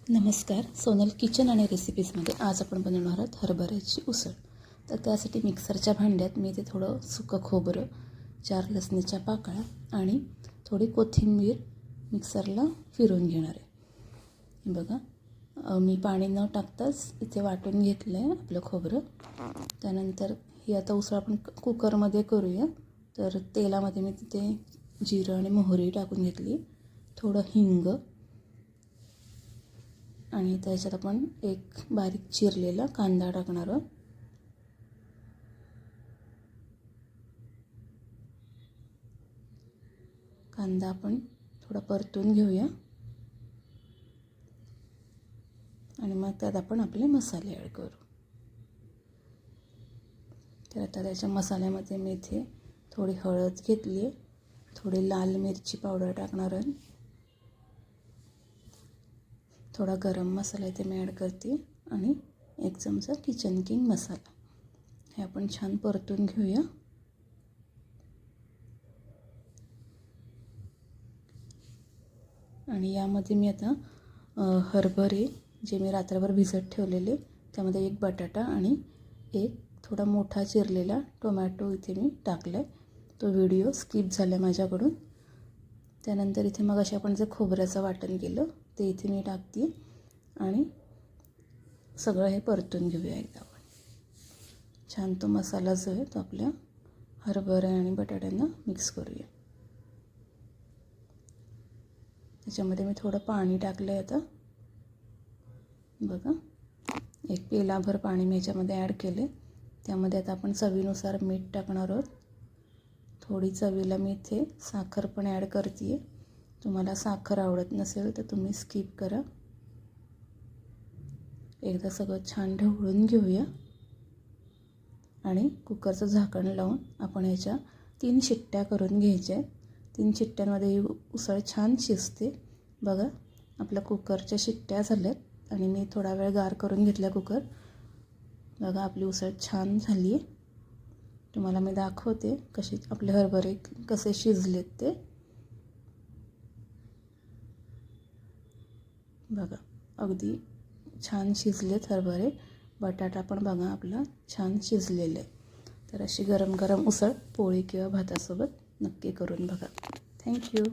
नमस्कार, सोनल किचन आणि रेसिपीजमध्ये आज आपण बनवणार आहोत हरभऱ्याची उसळ. तर त्यासाठी मिक्सरच्या भांड्यात मी इथे थोडं सुकं खोबरं, 4 लसणीच्या पाकळ्या आणि थोडी कोथिंबीर मिक्सरला फिरवून घेणार आहे. बघा, मी पाणी न टाकताच इथे वाटून घेतलं आहे आपलं खोबरं. त्यानंतर ही आता उसळ आपण कुकरमध्ये करूया. तर तेलामध्ये मी तिथे जिरं आणि मोहरी टाकून घेतली, थोडं हिंग आणि त्याच्यात आपण एक बारीक चिरलेला कांदा टाकणार आहोत. कांदा आपण थोडा परतून घेऊया आणि मग त्यात आपण आपले मसाले ॲड करू. तर आता त्याच्या मसाल्यामध्ये मी इथे थोडी हळद घेतली आहे, थोडी लाल मिरची पावडर टाकणार आहे, थोडा गरम मसाला इथे मी ॲड करते आणि 1 चमचा किचन किंग मसाला. हे आपण छान परतून घेऊया. आणि यामध्ये मी आता हरभरे जे मी रात्रभर भिजत ठेवलेले, त्यामध्ये 1 बटाटा आणि 1 थोडा मोठा चिरलेला टोमॅटो इथे मी टाकला आहे. तो व्हिडिओ स्किप झाला माझ्याकडून. त्यानंतर इथे मग असे आपण जे खोबऱ्याचं वाटण केलं ते इथे मी टाकते आणि सगळं हे परतून घेऊया एकदा आपण. छान तो मसाला जो आहे तो आपल्या हरभरे आणि बटाट्यांना मिक्स करूया. त्याच्यामध्ये मी थोडं पाणी टाकलं आहे. आता बघा, 1 पेलाभर पाणी मी याच्यामध्ये ॲड केले. त्यामध्ये आता आपण चवीनुसार मीठ टाकणार आहोत. थोडी चवीला मी इथे साखर पण ॲड करते आहे. तुम्हाला साखर आवडत नसेल तर तुम्ही स्किप करा. एकदा सगळं छान ढवळून घेऊया आणि कुकरचं झाकण लावून आपण ह्याच्या 3 शिट्ट्या करून घ्यायच्या आहेत. 3 शिट्ट्यांमध्ये ही उसळ छान शिजते. बघा, आपल्या कुकरच्या शिट्ट्या झाल्यात आणि मी थोडा वेळ गार करून घेतला कुकर. बघा, आपली उसळ छान झाली आहे. तुम्हाला मी दाखवते कसे आपले हरभरे कसे शिजलेत ते. बघा, अगदी छान शिजलेत हरभरे. बटाटा पण बघा आपला छान शिजलेला आहे. तर अशी गरम गरम उसळ पोळी किंवा भातासोबत नक्की करून बघा. थँक्यू.